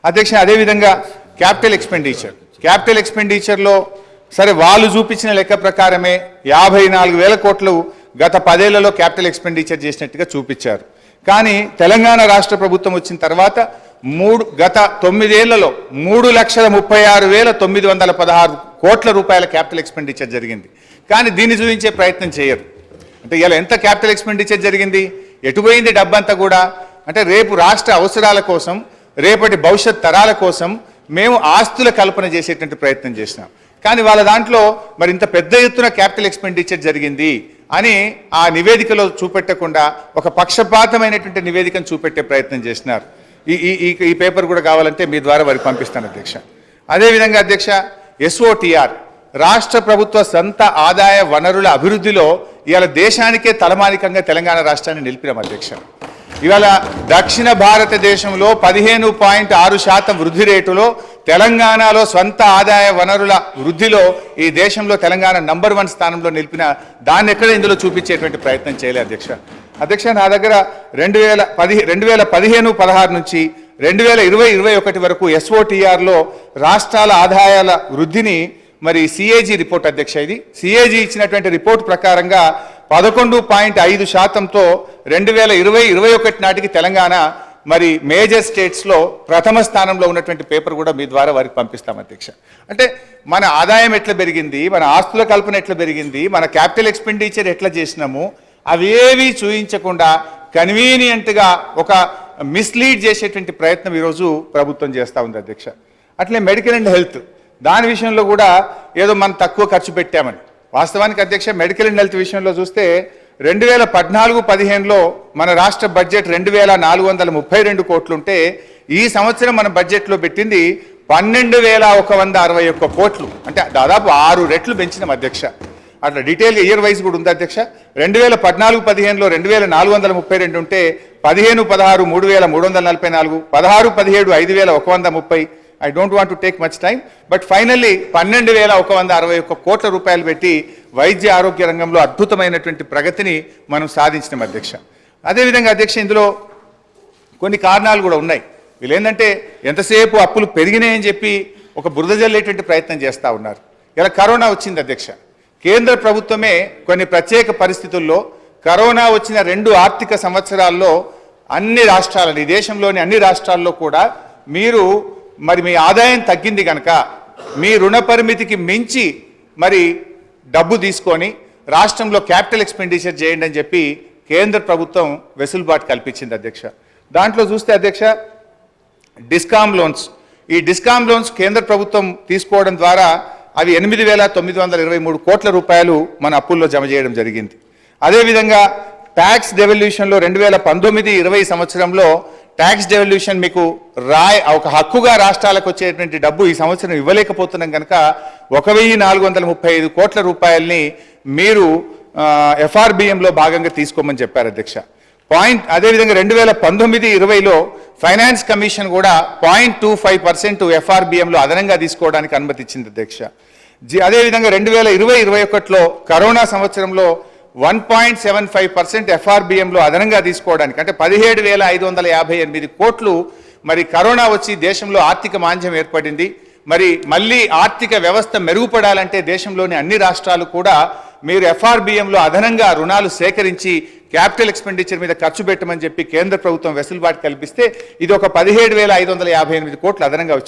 అధ్యక్ష అదేవిధంగా క్యాపిటల్ ఎక్స్పెండిచర్లో సరే వాళ్ళు చూపించిన లెక్క ప్రకారమే 54,000 కోట్లు గత 10 ఏళ్లలో క్యాపిటల్ ఎక్స్పెండిచర్ చేసినట్టుగా చూపించారు. కానీ తెలంగాణ రాష్ట్ర ప్రభుత్వం వచ్చిన తర్వాత గత 9 ఏళ్లలో 3,36,916 కోట్ల రూపాయల క్యాపిటల్ ఎక్స్పెండిచర్ జరిగింది. కానీ దీన్ని చూపించే ప్రయత్నం చేయరు. అంటే ఇలా ఎంత క్యాపిటల్ ఎక్స్పెండిచర్ జరిగింది, ఎటుపోయింది డబ్బంతా కూడా అంటే రేపు రాష్ట్ర అవసరాల కోసం, రేపటి భవిష్యత్ తరాల కోసం మేము ఆస్తుల కల్పన చేసేటువంటి ప్రయత్నం చేసినాం. కానీ వాళ్ళ దాంట్లో మరి ఇంత పెద్ద ఎత్తున క్యాపిటల్ ఎక్స్పెండిచర్ జరిగింది అని ఆ నివేదికలో చూపెట్టకుండా ఒక పక్షపాతమైనటువంటి నివేదికను చూపెట్టే ప్రయత్నం చేసినారు. ఈ పేపర్ కూడా కావాలంటే మీ ద్వారా వారికి పంపిస్తాను అధ్యక్ష. అదేవిధంగా అధ్యక్ష SOTR రాష్ట్ర ప్రభుత్వ సొంత ఆదాయ వనరుల అభివృద్ధిలో ఇవాళ దేశానికే తలమానికంగా తెలంగాణ రాష్ట్రాన్ని నిలిపినాం అధ్యక్ష. ఇవాళ దక్షిణ భారతదేశంలో 15.6% వృద్ధి రేటులో తెలంగాణలో స్వంత ఆదాయ వనరుల వృద్ధిలో ఈ దేశంలో తెలంగాణ నంబర్ 1 స్థానంలో నిలిపిన దాన్ని ఎక్కడ ఇందులో చూపించేటువంటి ప్రయత్నం చేయలేదు అధ్యక్ష. అధ్యక్ష నా దగ్గర 2015-16 నుంచి 2020-21 వరకు SOTRలో రాష్ట్రాల ఆదాయాల వృద్ధిని మరి CAG రిపోర్ట్ అధ్యక్ష, ఇది CAG ఇచ్చినటువంటి రిపోర్ట్ ప్రకారంగా 11.5%తో 2020-21 నాటికి తెలంగాణ మరి మేజర్ స్టేట్స్లో ప్రథమ స్థానంలో ఉన్నటువంటి పేపర్ కూడా మీ ద్వారా వారికి పంపిస్తాం అధ్యక్ష. అంటే మన ఆదాయం ఎట్లా పెరిగింది, మన ఆస్తుల కల్పన ఎట్లా పెరిగింది, మన క్యాపిటల్ ఎక్స్పెండిచర్ ఎట్లా చేసినాము అవేవి చూయించకుండా కన్వీనియంట్గా ఒక మిస్లీడ్ చేసేటువంటి ప్రయత్నం ఈరోజు ప్రభుత్వం చేస్తూ ఉంది అధ్యక్ష. అట్లే మెడికల్ అండ్ హెల్త్ దాని విషయంలో కూడా ఏదో మనం తక్కువ ఖర్చు పెట్టామని, వాస్తవానికి అధ్యక్ష మెడికల్ అండ్ హెల్త్ విషయంలో చూస్తే 2014-15లో మన రాష్ట్ర బడ్జెట్ 2,432 కోట్లుంటే ఈ సంవత్సరం మన బడ్జెట్లో పెట్టింది 12,161 కోట్లు, అంటే దాదాపు 6 రెట్లు పెంచినాం అధ్యక్ష. అట్లా డీటెయిల్గా ఇయర్ వైజ్ కూడా ఉంది అధ్యక్ష. 2014-15లో 2,432 ఉంటే 15-16 3,344, 16-17 5,130. I don't want to take much time, but finally 12,161 కోట్ల రూపాయలు పెట్టి వైద్య ఆరోగ్య రంగంలో అద్భుతమైనటువంటి ప్రగతిని మనం సాధించినాం అధ్యక్ష. అదేవిధంగా అధ్యక్ష ఇందులో కొన్ని కారణాలు కూడా ఉన్నాయి. వీళ్ళు ఏంటంటే ఎంతసేపు అప్పులు పెరిగినాయని చెప్పి ఒక బురద జల్లేటువంటి ప్రయత్నం చేస్తూ ఉన్నారు. ఇలా కరోనా వచ్చింది అధ్యక్ష. కేంద్ర ప్రభుత్వమే కొన్ని ప్రత్యేక పరిస్థితుల్లో కరోనా వచ్చిన 2 ఆర్థిక సంవత్సరాల్లో అన్ని రాష్ట్రాలని, దేశంలోని అన్ని రాష్ట్రాల్లో కూడా మీరు మరి మీ ఆదాయం తగ్గింది కనుక మీ రుణ పరిమితికి మించి మరి డబ్బు తీసుకొని రాష్ట్రంలో క్యాపిటల్ ఎక్స్పెండిచర్ చేయండి అని చెప్పి కేంద్ర ప్రభుత్వం వెసులుబాటు కల్పించింది అధ్యక్ష. దాంట్లో చూస్తే అధ్యక్ష డిస్కామ్ లోన్స్, ఈ డిస్కామ్ లోన్స్ కేంద్ర ప్రభుత్వం తీసుకోవడం ద్వారా అవి 8,923 కోట్ల రూపాయలు మన అప్పుల్లో జమ చేయడం జరిగింది. అదేవిధంగా ట్యాక్స్ డెవల్యూషన్లో 2019-20 సంవత్సరంలో ట్యాక్స్ డెవల్యూషన్ మీకు ఒక హక్కుగా రాష్ట్రాలకు వచ్చేటువంటి డబ్బు ఈ సంవత్సరం ఇవ్వలేకపోతున్నాం కనుక 1,435 కోట్ల రూపాయలని మీరు FRBMలో భాగంగా తీసుకోమని చెప్పారు అధ్యక్ష. అదేవిధంగా 2019-20లో ఫైనాన్స్ కమిషన్ కూడా 0.25% FRBMలో అదనంగా తీసుకోవడానికి అనుమతి ఇచ్చింది అధ్యక్ష. అదేవిధంగా 2020-21లో కరోనా సంవత్సరంలో 1.75% FRBMలో అదనంగా తీసుకోవడానికి, అంటే 17,558 కోట్లు మరి కరోనా వచ్చి దేశంలో ఆర్థిక మాంద్యం ఏర్పడింది. మరి మళ్ళీ ఆర్థిక వ్యవస్థ మెరుగుపడాలంటే దేశంలోని అన్ని రాష్ట్రాలు కూడా మీరు FRBMలో అదనంగా రుణాలు సేకరించి క్యాపిటల్ ఎక్స్పెండిచర్ మీద ఖర్చు పెట్టమని చెప్పి కేంద్ర ప్రభుత్వం వెసులుబాటు కల్పిస్తే ఇది ఒక 17,558 కోట్లు అదనంగా వచ్చింది.